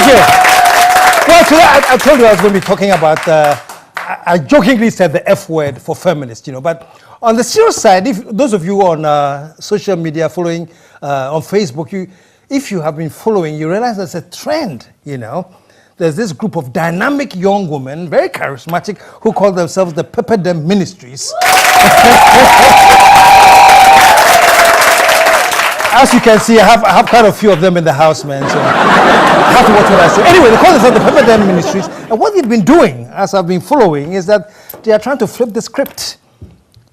you. Well, today I told you I was going to be talking about, I jokingly said the F word for feminists, you know, but on the serious side, if those of you on social media following on Facebook, if you have been following, you realize there's a trend, you know. There's this group of dynamic young women, very charismatic, who call themselves the Dem Ministries. As you can see, I have quite a few of them in the house, man, so I have to watch what I say. Anyway, they call themselves the Dem Ministries, and what they've been doing, as I've been following, is that they are trying to flip the script.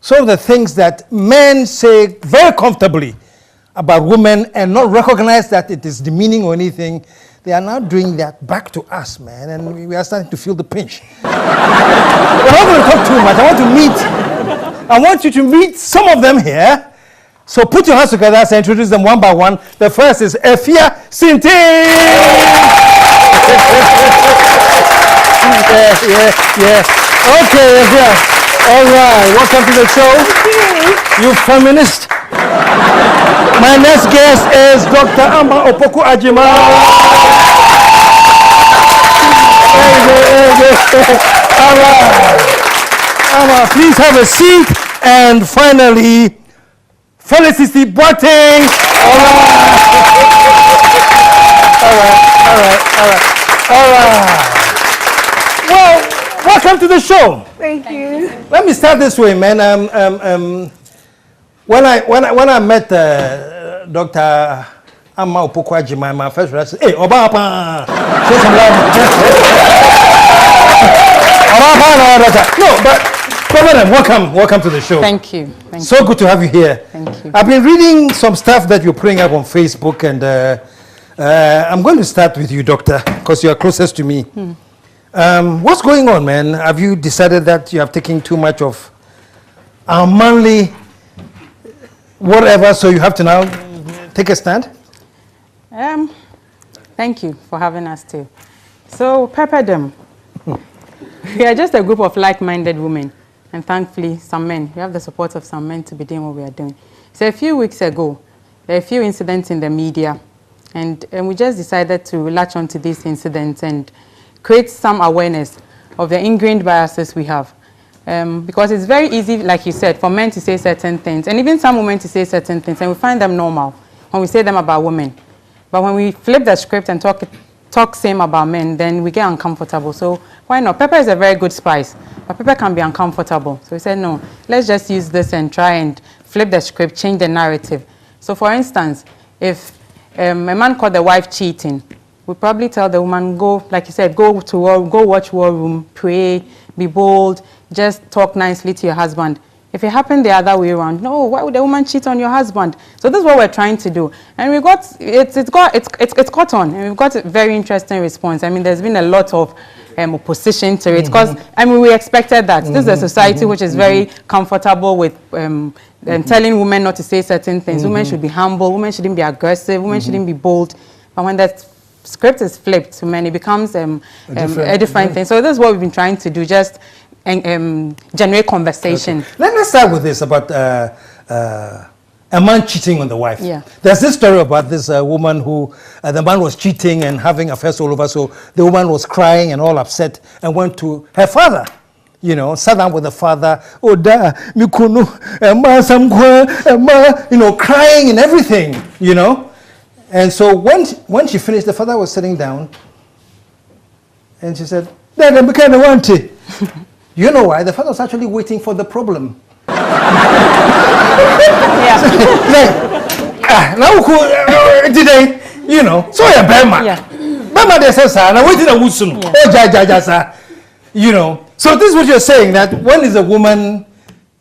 Some of the things that men say very comfortably about women and not recognize that it is demeaning or anything, they are now doing that back to us, man, and we are starting to feel the pinch. We're not going to talk too much. I want you to meet some of them here. So put your hands together and introduce them one by one. The first is Efia Sinti. Yeah. Okay, Efia. All right, welcome to the show. Thank you. You feminist. My next guest is Dr. Amma Opoku Ajima. All right. Amma, please have a seat. And finally, Felicity Boateng. All right. Well, welcome to the show. Thank you. Let me start this way, man. When I met Dr. Amma Opoku Ajima, my first reaction, hey, Obapa, say some love. No, but welcome to the show. Thank you. So good to have you here. Thank you. I've been reading some stuff that you're putting up on Facebook, and I'm going to start with you, Doctor, because you are closest to me. What's going on, man? Have you decided that you have taken too much of our manly whatever, so you have to now take a stand? Thank you for having us too. So, Dem, we are just a group of like-minded women, and thankfully some men. We have the support of some men to be doing what we are doing. So a few weeks ago, there are a few incidents in the media, and we just decided to latch onto these incidents and create some awareness of the ingrained biases we have. Because it's very easy, like you said, for men to say certain things, and even some women to say certain things, and we find them normal when we say them about women. But when we flip the script and talk same about men, then we get uncomfortable. So why not? Pepper is a very good spice, but pepper can be uncomfortable. So we said, no, let's just use this and try and flip the script, change the narrative. So for instance, if a man caught the wife cheating, we probably tell the woman, go, like you said, go to war, go watch War Room, pray, be bold, just talk nicely to your husband. If it happened the other way around, no, why would the woman cheat on your husband? So this is what we're trying to do, and we got it's caught on, and we've got a very interesting response. I mean, there's been a lot of opposition to it because I mean we expected that. This is a society which is very comfortable with telling women not to say certain things. Women should be humble. Women shouldn't be aggressive. Women shouldn't be bold. But when that script is flipped to men, it becomes a different thing. So this is what we've been trying to do, just generate conversation. Okay. Let's start with this about a man cheating on the wife. Yeah. There's this story about this woman who the man was cheating and having affairs all over, so the woman was crying and all upset and went to her father. You know, sat down with the father, you know, crying and everything, you know. And so when she finished, the father was sitting down and she said, Dad, I'm kind of wanted. You know why? The father was actually waiting for the problem. Today, you know, so you're Bema. Bema, they say, sir, I'm waiting a wood. You know, so this is what you're saying, that when is a woman,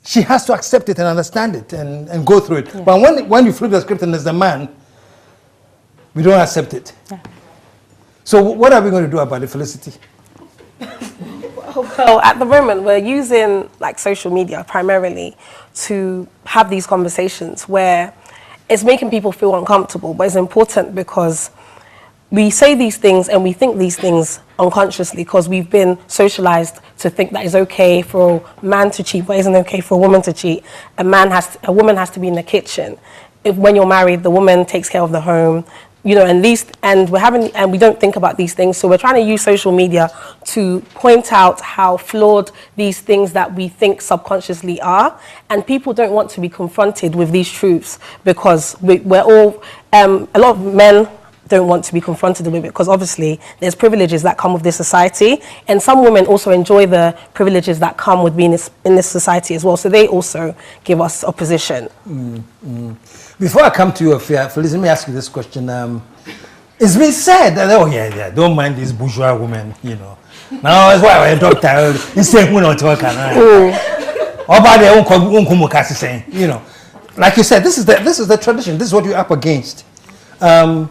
she has to accept it and understand it and go through it. Yeah. But when you flip the script and there's a man, we don't accept it. Yeah. So what are we going to do about it, Felicity? Well, at the moment, we're using like social media primarily to have these conversations where it's making people feel uncomfortable, but it's important because we say these things and we think these things unconsciously because we've been socialized to think that it's okay for a man to cheat, but it isn't okay for a woman to cheat. A woman has to be in the kitchen. When you're married, the woman takes care of the home. you know, and we don't think about these things. So we're trying to use social media to point out how flawed these things that we think subconsciously are. And people don't want to be confronted with these truths because we're all, a lot of men don't want to be confronted with it because obviously there's privileges that come with this society, and some women also enjoy the privileges that come with being in this society as well. So they also give us opposition. Before I come to you, Felice, let me ask you this question. It's been said that, oh yeah, don't mind these bourgeois women, you know. Now that's why I'm a doctor. Instead, we're not talking. About their own, you know, like you said, this is the tradition. This is what you're up against. How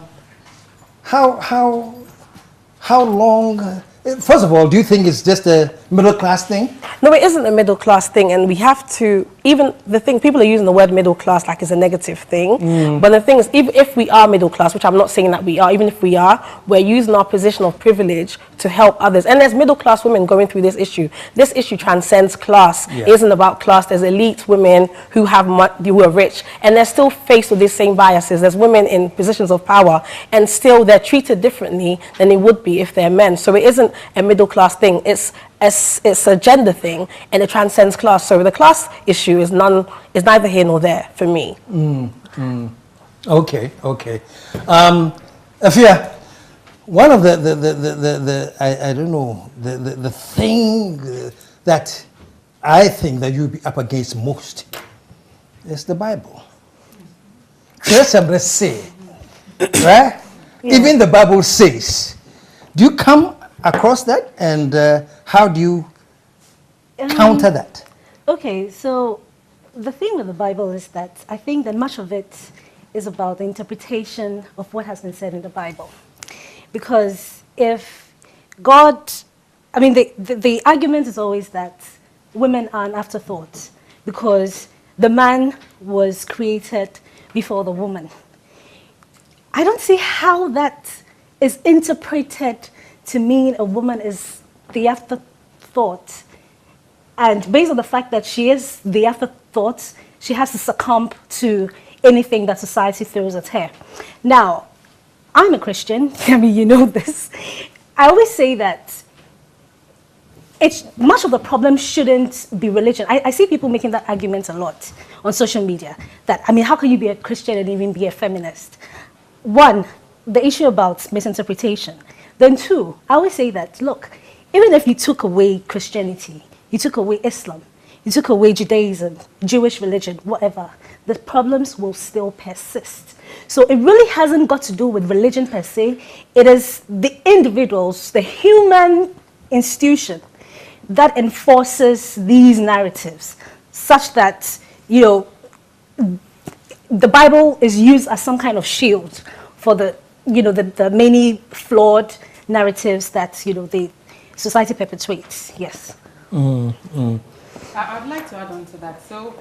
long? First of all, do you think it's just a middle class thing? No, it isn't a middle class thing, and we have to, even the thing, people are using the word middle class like it's a negative thing, but the thing is, even if we are middle class, which I'm not saying that we are, even if we are, we're using our position of privilege to help others. And there's middle class women going through this issue. This issue transcends class. Yeah. It isn't about class. There's elite women who who are rich, and they're still faced with these same biases. There's women in positions of power, and still they're treated differently than they would be if they're men. So it isn't a middle class thing. It's a gender thing, and it transcends class. So the class issue is neither here nor there for me. Okay. Afia, one of I don't know, the thing that I think that you'll be up against most is the Bible. KSM say, right? Yeah. Even the Bible says. Do you come across that, and how do you counter that? Okay, so the thing with the Bible is that I think that much of it is about the interpretation of what has been said in the Bible. Because if God, I mean, the argument is always that women are an afterthought because the man was created before the woman. I don't see how that is interpreted to mean a woman is the afterthought. And based on the fact that she is the afterthought, she has to succumb to anything that society throws at her. Now, I'm a Christian. I mean, you know this. I always say that much of the problem shouldn't be religion. I see people making that argument a lot on social media. That, I mean, how can you be a Christian and even be a feminist? One, the issue about misinterpretation. Then two, I always say that, look, even if you took away Christianity, you took away Islam, you took away Judaism, Jewish religion, whatever, the problems will still persist. So it really hasn't got to do with religion per se. It is the individuals, the human institution that enforces these narratives such that, you know, the Bible is used as some kind of shield for the many flawed narratives that, you know, the society perpetuates. Yes. I'd like to add on to that. So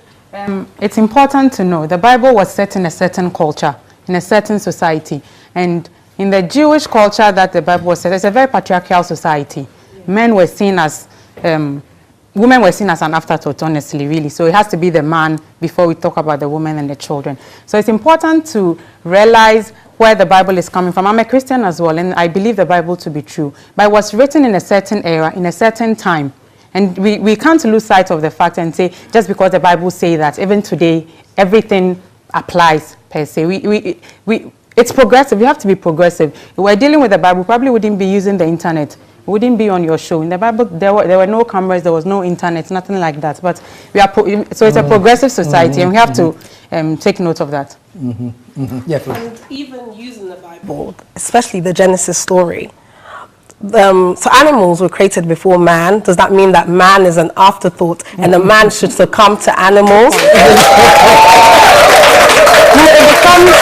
it's important to know the Bible was set in a certain culture, in a certain society. And in the Jewish culture that the Bible was set, it's a very patriarchal society. Men were seen as, women were seen as an afterthought, honestly, really. So it has to be the man before we talk about the women and the children. So it's important to realize where the Bible is coming from. I'm a Christian as well, and I believe the Bible to be true. But it was written in a certain era, in a certain time. And we can't lose sight of the fact and say, just because the Bible says that, even today, everything applies, per se. It's progressive. You have to be progressive. If we're dealing with the Bible, we probably wouldn't be using the internet. It wouldn't be on your show. In the Bible, there were no cameras, there was no internet, nothing like that. But so it's a progressive society, and we have to take note of that. Yeah, please. And even using the Bible, especially the Genesis story, so animals were created before man. Does that mean that man is an afterthought and the man should succumb to animals? It becomes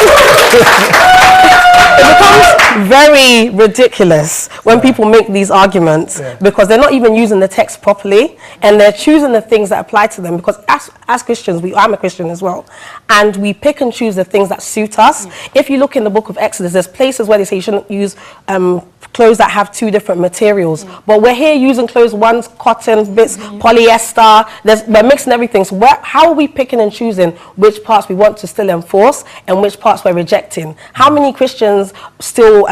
very ridiculous when people make these arguments because they're not even using the text properly and they're choosing the things that apply to them, because as Christians, I'm a Christian as well, and we pick and choose the things that suit us. If you look in the book of Exodus, there's places where they say you shouldn't use clothes that have 2 different materials. But we're here using clothes, one's cotton, bits polyester, we're mixing everything. So how are we picking and choosing which parts we want to still enforce and which parts we're rejecting? How many Christians still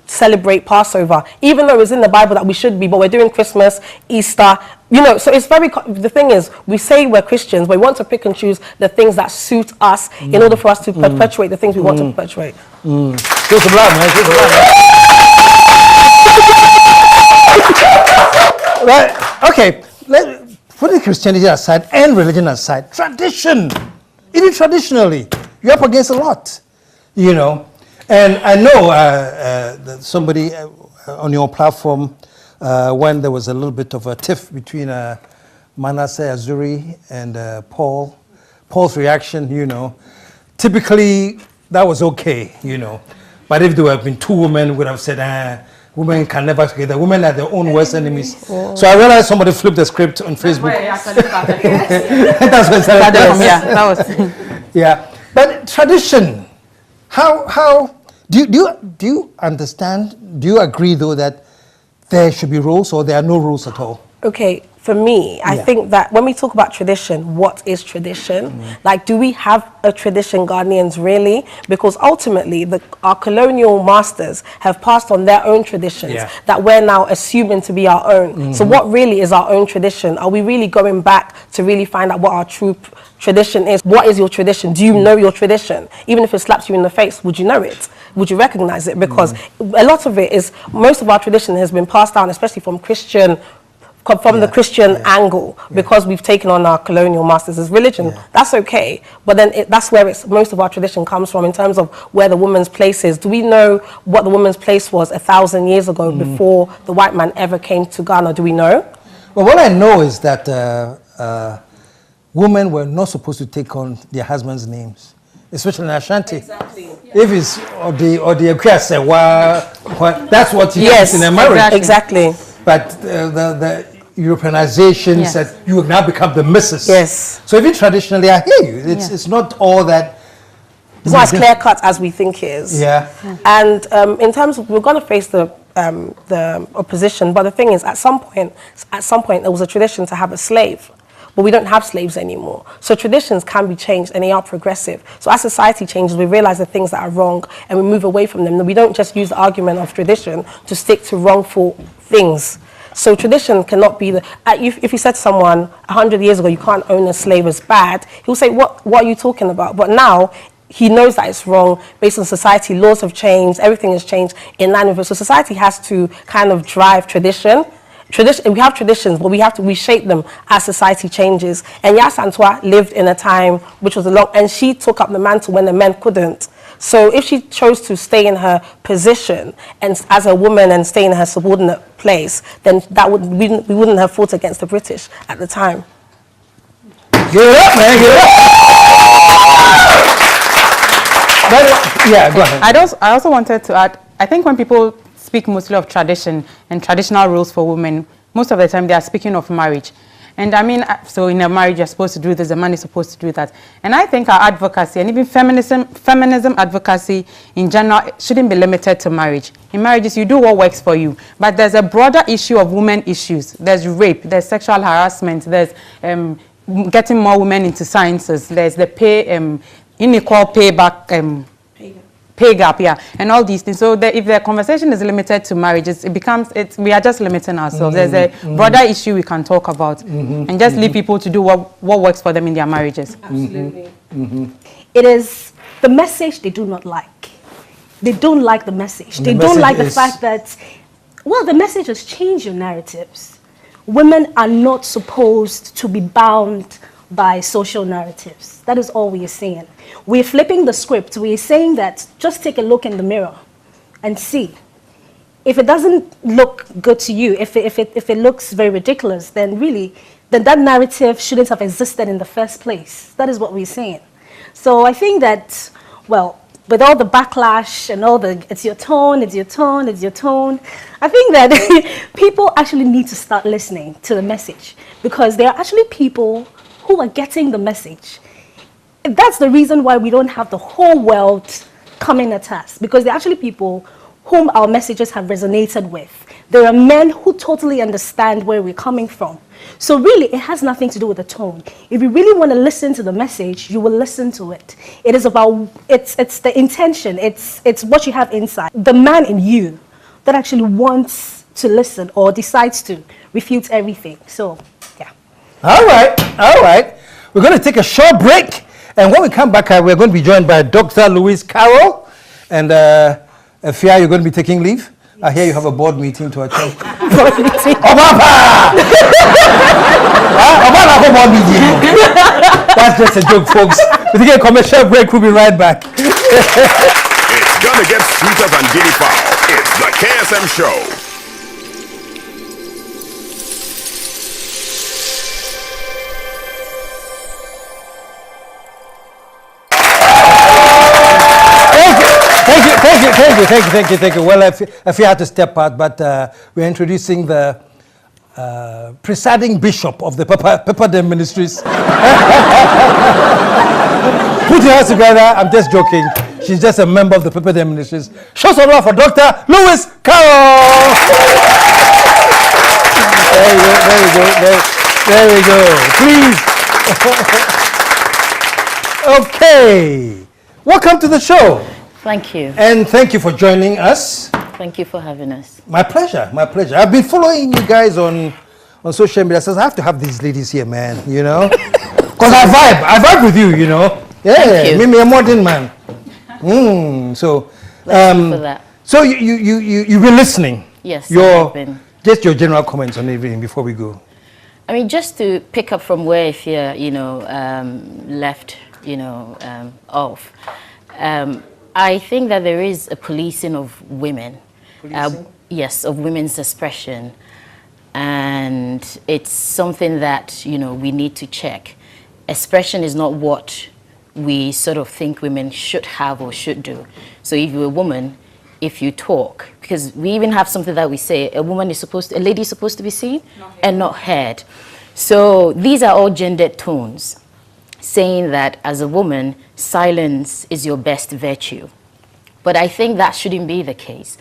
celebrate Passover, even though it's in the Bible that we should be, but we're doing Christmas, Easter, you know, so it's the thing is, we say we're Christians, but we want to pick and choose the things that suit us in order for us to perpetuate the things we want to perpetuate. Show some love, man. Show some love, man. Right, okay, putting Christianity aside and religion aside, tradition, even traditionally, you're up against a lot, you know. And I know that somebody on your platform, when there was a little bit of a tiff between Manasseh Azuri and Paul's reaction, you know, typically that was okay, you know. But if there had been 2 women, would have said, women can never together. Women are their own worst enemies. Oh. So I realized somebody flipped the script on Facebook. That's what started. Yeah. But tradition, how do you understand? Do you agree though that there should be rules or there are no rules at all? Okay, for me, I think that when we talk about tradition, what is tradition? Like, do we have a tradition, Ghanaians, really? Because ultimately, our colonial masters have passed on their own traditions that we're now assuming to be our own. So what really is our own tradition? Are we really going back to really find out what our true tradition is? What is your tradition? Do you know your tradition? Even if it slaps you in the face, would you know it? Would you recognize it? Because a lot of it is, most of our tradition has been passed down, especially from the Christian angle, because we've taken on our colonial masters as religion. That's okay, but then that's where most of our tradition comes from in terms of where the woman's place is. Do we know what the woman's place was 1,000 years ago before the white man ever came to Ghana? Do we know? Well, what I know is that women were not supposed to take on their husbands' names, especially in Ashanti. Exactly. If it's or the Ekwia, that's what you use in a marriage. Exactly. But the Europeanization said you will now become the missus. Yes. So even traditionally, I hear you. It's not all that. It's not as clear cut as we think it is. Yeah. And in terms of, we're going to face the opposition, but the thing is, at some point, there was a tradition to have a slave. But we don't have slaves anymore. So traditions can be changed and they are progressive. So as society changes, we realize the things that are wrong and we move away from them. We don't just use the argument of tradition to stick to wrongful things. So tradition cannot be if you said to someone 100 years ago, you can't own a slave as bad, he'll say, what are you talking about? But now, he knows that it's wrong based on society. Laws have changed, everything has changed in line with it. So society has to kind of drive tradition. We have traditions, but we have to reshape them as society changes. And Yaa Asantewaa lived in a time which was and she took up the mantle when the men couldn't. So if she chose to stay in her position and as a woman and stay in her subordinate place, then we wouldn't have fought against the British at the time. Get up, man, get up. Yeah, go ahead. I also wanted to add, I think when people speak mostly of tradition and traditional rules for women, most of the time they are speaking of marriage. And I mean, so in a marriage, you're supposed to do this, the man is supposed to do that. And I think our advocacy, and even feminism advocacy in general, shouldn't be limited to marriage. In marriages, you do what works for you. But there's a broader issue of women issues. There's rape, there's sexual harassment, there's getting more women into sciences, there's the unequal pay gap, and all these things. So if the conversation is limited to marriages, we are just limiting ourselves. There's a broader issue we can talk about, and just leave people to do what works for them in their marriages. Absolutely. It is the message they do not like. They don't like the message. They don't like the fact that, well, the message has changed your narratives. Women are not supposed to be bound by social narratives. That is all we are saying. We're flipping the script. We're saying that just take a look in the mirror and see. If it doesn't look good to you, if it looks very ridiculous, then that narrative shouldn't have existed in the first place. That is what we're saying. So I think that, well, with all the backlash and all the, it's your tone, it's your tone, it's your tone, I think that people actually need to start listening to the message, because there are actually people who are getting the message. That's the reason why we don't have the whole world coming at us, because there are actually people whom our messages have resonated with. There are men who totally understand where we're coming from. So really, it has nothing to do with the tone. If you really want to listen to the message, you will listen to it. It is about, it's the intention, it's what you have inside. The man in you that actually wants to listen or decides to refute everything. So, yeah. All right. We're going to take a short break. And when we come back, we're going to be joined by Dr. Louise Carroll. And Fia, you're going to be taking leave? I hear you have a board meeting to attend. board meeting. Board meeting. That's just a joke, folks. We'll take a commercial break. We'll be right back. It's gonna get sweeter than guinea fowl. It's the KSM Show. Thank you. Well, if you had to step out, but we're introducing the presiding bishop of the Dem Ministries. Put your hands together. I'm just joking. She's just a member of the Dem Ministries. Show some love for Dr. Louise Carroll. There we go. Please. Okay. Welcome to the show. Thank you. And thank you for joining us. Thank you for having us. My pleasure. I've been following you guys on social media. So I have to have these ladies here, man, you know? Because I vibe with you, you know? Yeah, thank you. Me a modern man. So, Thank you for that. So you've been listening? Yes, I've been. Just your general comments on everything before we go. I mean, just to pick up from where Fia, left, off. I think that there is a policing of women. Yes, of women's expression. And it's something that, we need to check. Expression is not what we sort of think women should have or should do. So if you're a woman, if you talk, because we even have something that we say, a lady is supposed to be seen and not heard. So these are all gendered tones, saying that as a woman, silence is your best virtue. But I think that shouldn't be the case.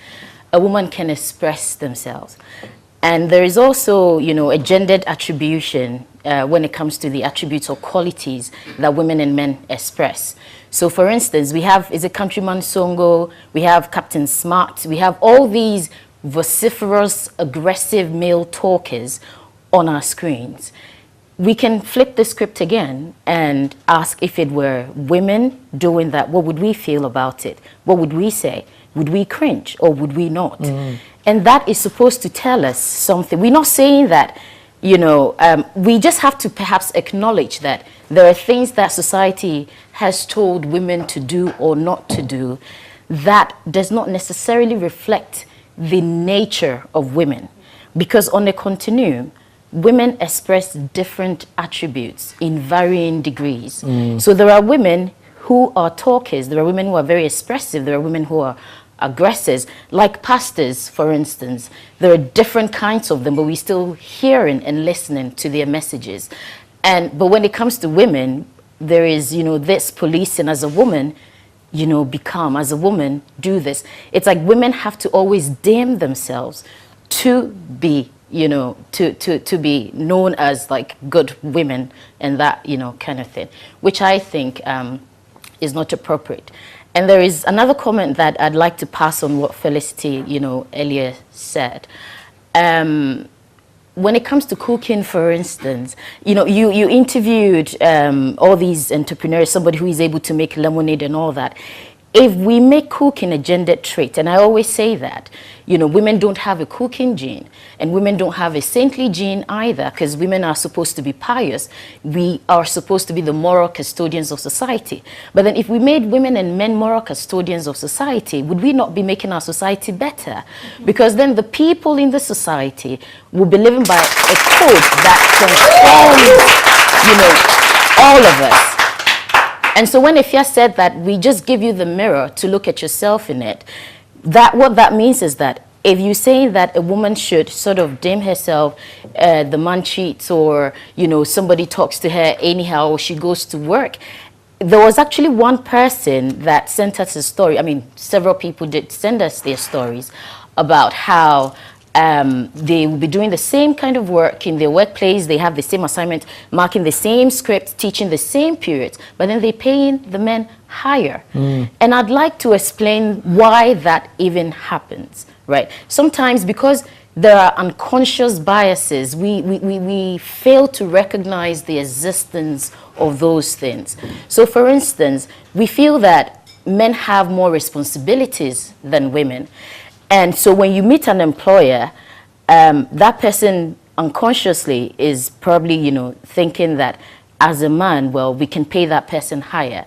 A woman can express themselves. And there is also, a gendered attribution when it comes to the attributes or qualities that women and men express. So for instance, we have, Countryman Songo, we have Captain Smart, we have all these vociferous, aggressive male talkers on our screens. We can flip the script again and ask, if it were women doing that, what would we feel about it? What would we say? Would we cringe or would we not? And that is supposed to tell us something. We're not saying that, we just have to perhaps acknowledge that there are things that society has told women to do or not to do that does not necessarily reflect the nature of women. Because on a continuum, women express different attributes in varying degrees. So there are women who are talkers, there are women who are very expressive, there are women who are aggressors, like pastors, for instance. There are different kinds of them, but we're still hearing and listening to their messages. But when it comes to women, there is, this policing as a woman, become, as a woman, do this. It's like women have to always damn themselves to be to be known as like good women and that, kind of thing, which I think is not appropriate. And there is another comment that I'd like to pass on what Felicity, earlier said. When it comes to cooking, for instance, you interviewed all these entrepreneurs, somebody who is able to make lemonade and all that. If we make cooking a gendered trait, and I always say that, women don't have a cooking gene, and women don't have a saintly gene either, because women are supposed to be pious. We are supposed to be the moral custodians of society. But then if we made women and men moral custodians of society, would we not be making our society better? Because then the people in the society will be living by a code that controls, all of us. And so when Ifya said that we just give you the mirror to look at yourself in it, what that means is that if you're saying that a woman should sort of dim herself, the man cheats, or somebody talks to her anyhow, or she goes to work, there was actually one person that sent us a story. I mean, several people did send us their stories about how they will be doing the same kind of work in their workplace. They have the same assignment, marking the same script, teaching the same periods, but then they're paying the men higher. And I'd like to explain why that even happens, right? Sometimes because there are unconscious biases, we fail to recognize the existence of those things. So for instance, we feel that men have more responsibilities than women. And so when you meet an employer, that person unconsciously is probably, thinking that as a man, well, we can pay that person higher.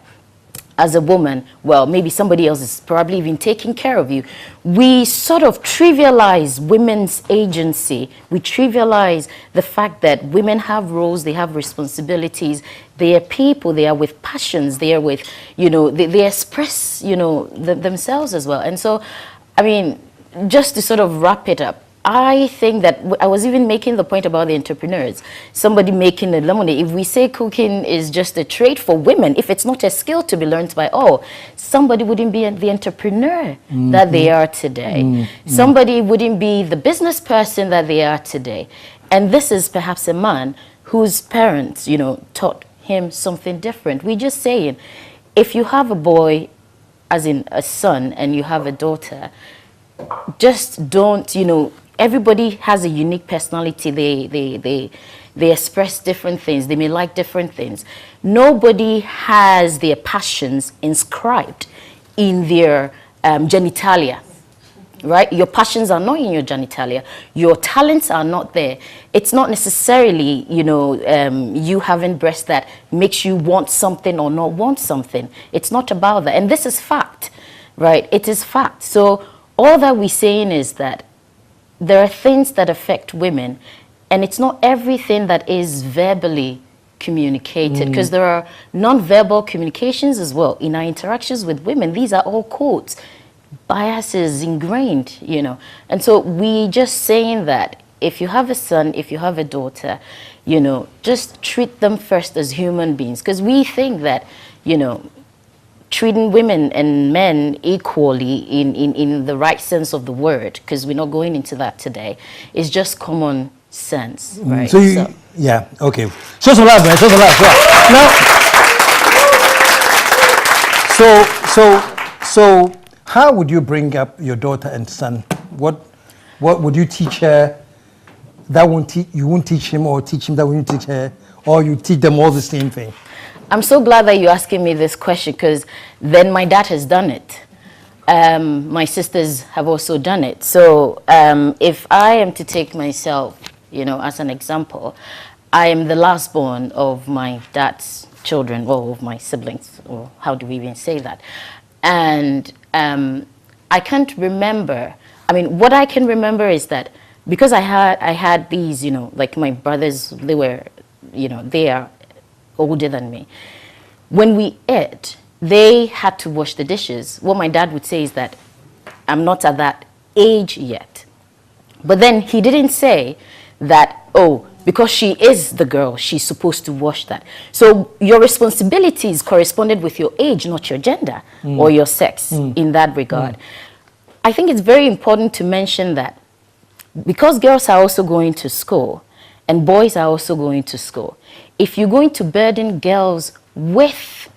As a woman, well, maybe somebody else is probably even taking care of you. We sort of trivialize women's agency. We trivialize the fact that women have roles, they have responsibilities, they are people, they are with passions, they are with, they express, themselves as well. And so, I mean, just to sort of wrap it up, I think that I was even making the point about the entrepreneurs. Somebody making a lemonade. If we say cooking is just a trade for women, if it's not a skill to be learned by all, somebody wouldn't be the entrepreneur that they are today. Somebody wouldn't be the business person that they are today. And this is perhaps a man whose parents, taught him something different. We're just saying, if you have a boy, as in a son, and you have a daughter, just don't, everybody has a unique personality. They express different things. They may like different things. Nobody has their passions inscribed in their genitalia, right? Your passions are not in your genitalia. Your talents are not there. It's not necessarily, you having breasts that makes you want something or not want something. It's not about that. And this is fact, right? It is fact. So all that we're saying is that there are things that affect women, and it's not everything that is verbally communicated, because there are non-verbal communications as well in our interactions with women. These are all codes, biases ingrained, And so we just saying that if you have a son, if you have a daughter, just treat them first as human beings, because we think that, treating women and men equally in the right sense of the word, because we're not going into that today, is just common sense, right? Yeah, okay. Show some love, man. Show some love. Now, so how would you bring up your daughter and son? What would you teach her that you won't teach him, or teach him that won't teach her, or you teach them all the same thing? I'm so glad that you're asking me this question, because then my dad has done it. My sisters have also done it. So if I am to take myself, as an example, I am the last born of my dad's children, or of my siblings, or how do we even say that? And I can't remember. I mean, what I can remember is that because I had these, like my brothers, they were, they are older than me. When we ate, they had to wash the dishes. What my dad would say is that I'm not at that age yet. But then he didn't say that, oh, because she is the girl, she's supposed to wash that. So your responsibilities corresponded with your age, not your gender or your sex in that regard. I think it's very important to mention that because girls are also going to school and boys are also going to school, if you're going to burden girls with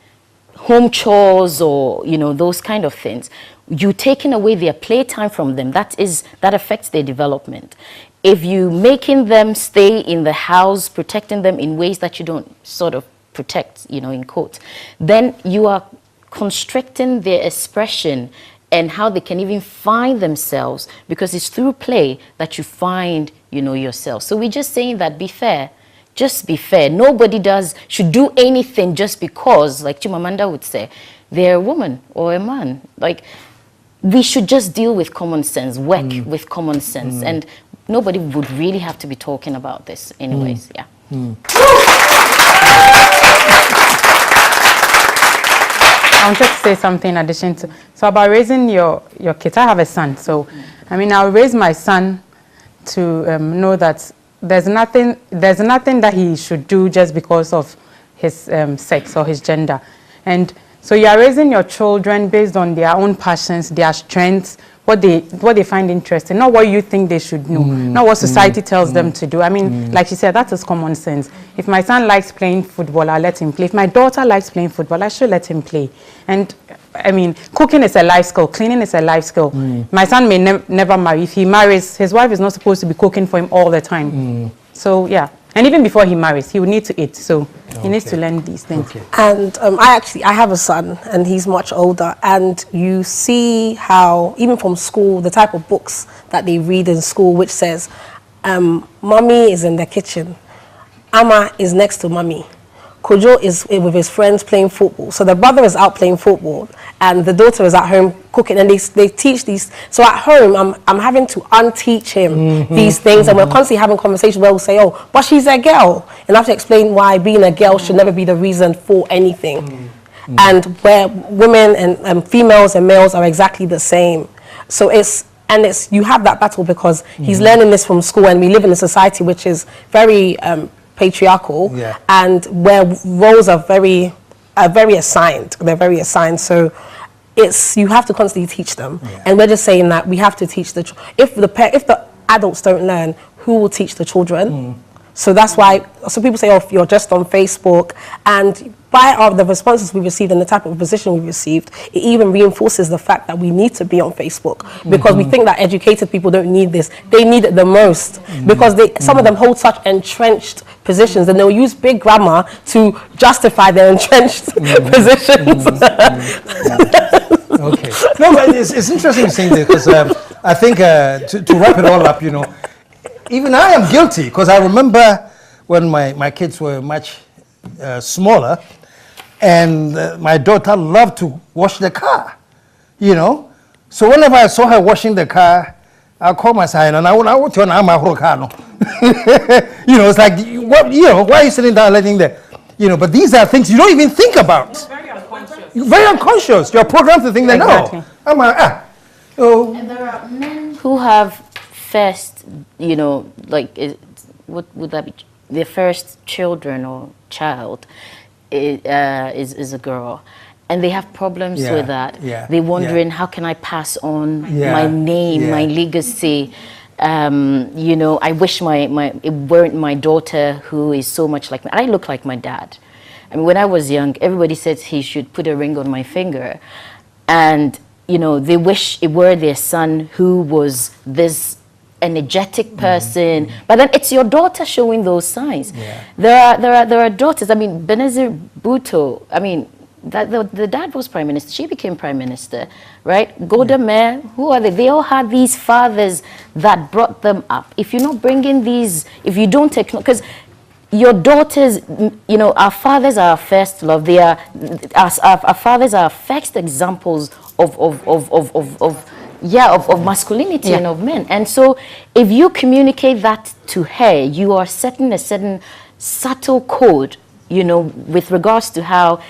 home chores or, those kind of things, you're taking away their playtime from them. That affects their development. If you're making them stay in the house, protecting them in ways that you don't sort of protect, in quotes, then you are constricting their expression and how they can even find themselves, because it's through play that you find, yourself. So we're just saying that be fair. Just be fair. Nobody should do anything just because, like Chimamanda would say, they're a woman or a man. Like, we should just deal with common sense, work with common sense. And nobody would really have to be talking about this anyways, yeah. I wanted to say something in addition to, so about raising your kids. I have a son, so, I'll raise my son to know that there's nothing that he should do just because of his sex or his gender. And so you are raising your children based on their own passions, their strengths, what they find interesting, not what you think they should know, not what society tells them to do. I mean, like she said, that is common sense. If my son likes playing football, I'll let him play. If my daughter likes playing football, I should let him play. And I mean, cooking is a life skill, cleaning is a life skill. My son may never marry. If he marries, his wife is not supposed to be cooking for him all the time. So yeah. And even before he marries, he would need to eat. So he needs to learn these things. And I have a son, and he's much older. And you see how, even from school, the type of books that they read in school, which says, mommy is in the kitchen, Ama is next to mommy, Kojo is with his friends playing football. So the brother is out playing football, and the daughter is at home cooking. And they teach these. So at home, I'm having to unteach him these things, and we're constantly having conversations where we'll say, "Oh, but she's a girl," and I have to explain why being a girl should never be the reason for anything. And where women and females and males are exactly the same. So you have that battle because he's learning this from school, and we live in a society which is very patriarchal, and where roles are very assigned. They're very assigned. So you have to constantly teach them, and we're just saying that we have to teach if the adults don't learn, who will teach the children? So that's why people say, "Oh, you're just on Facebook," and by the responses we received and the type of position we received, it even reinforces the fact that we need to be on Facebook, because we think that educated people don't need this. They need it the most, because some of them hold such entrenched positions, and they'll use big grammar to justify their entrenched positions. Okay. No, but it's interesting saying this, because I think to wrap it all up, even I am guilty, because I remember when my kids were much smaller, and my daughter loved to wash the car, So whenever I saw her washing the car, I'll call my son and I would turn on my whole car. No? It's like, why are you sitting down letting the, but these are things you don't even think about. Very unconscious. Very unconscious. You're programmed to think that, Exactly. no. And there are men who have first, what would that be? Their first children or child is a girl, and they have problems with that. They're wondering, how can I pass on my name, my legacy? I wish it weren't my daughter who is so much like me. I look like my dad. I mean, when I was young, everybody said he should put a ring on my finger, and they wish it were their son who was this energetic person, but then it's your daughter showing those signs. There are daughters. I mean, Benazir Bhutto, I mean, the dad was prime minister. She became prime minister, right? Golda Meir, who are they? They all had these fathers that brought them up. If you're not bringing these, if you don't take, because your daughters, our fathers are our first love. They are, our fathers are our first examples of masculinity and of men. And so if you communicate that to her, you are setting a certain subtle code, with regards to how,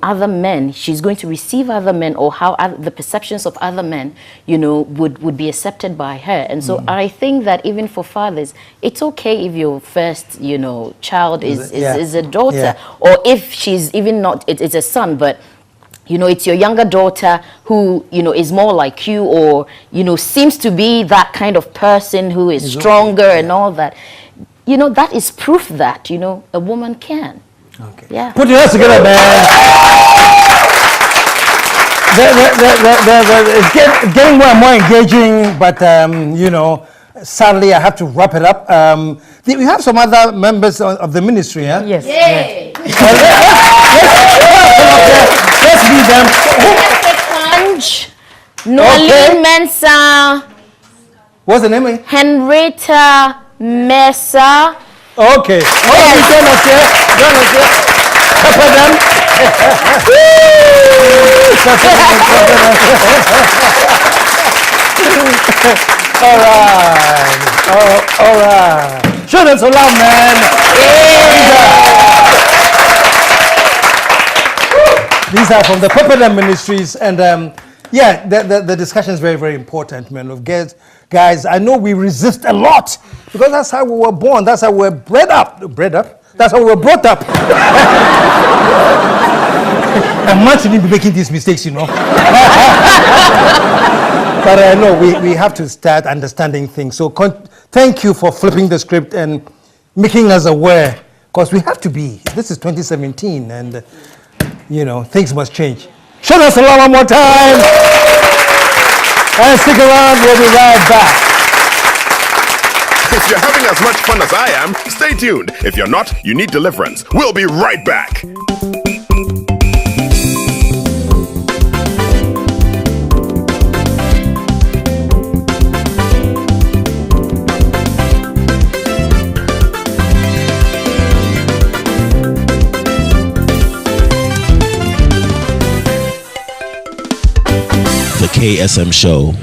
other men, she's going to receive other men, or how the perceptions of other men, would be accepted by her. And so I think that even for fathers, it's okay if your first, child is a daughter, or if she's even not, it's a son, but it's your younger daughter who, is more like you, or, seems to be that kind of person who is stronger and all that. That is proof that, a woman can. Okay. Yeah. Put your hands together, man. It's getting more and more engaging, but, sadly, I have to wrap it up. We have some other members of the ministry, huh? Yes. Yay! Let's meet them. Noeline Mensah. What's the name? Henrietta Mensah. Okay. Join us here. Pepper them. All right. Show them some love, man. These are from the Dem Ministries, and the discussion is very, very important, man. Of guys, I know we resist a lot because that's how we were born. That's how we were bred up. That's how we were brought up. A man shouldn't be making these mistakes, you know. But no, we have to start understanding things. So thank you for flipping the script and making us aware, because we have to be. This is 2017, and you know, things must change. Show us a lot one more time. And stick around, we'll be right back. If you're having as much fun as I am, stay tuned. If you're not, you need deliverance. We'll be right back. The KSM Show.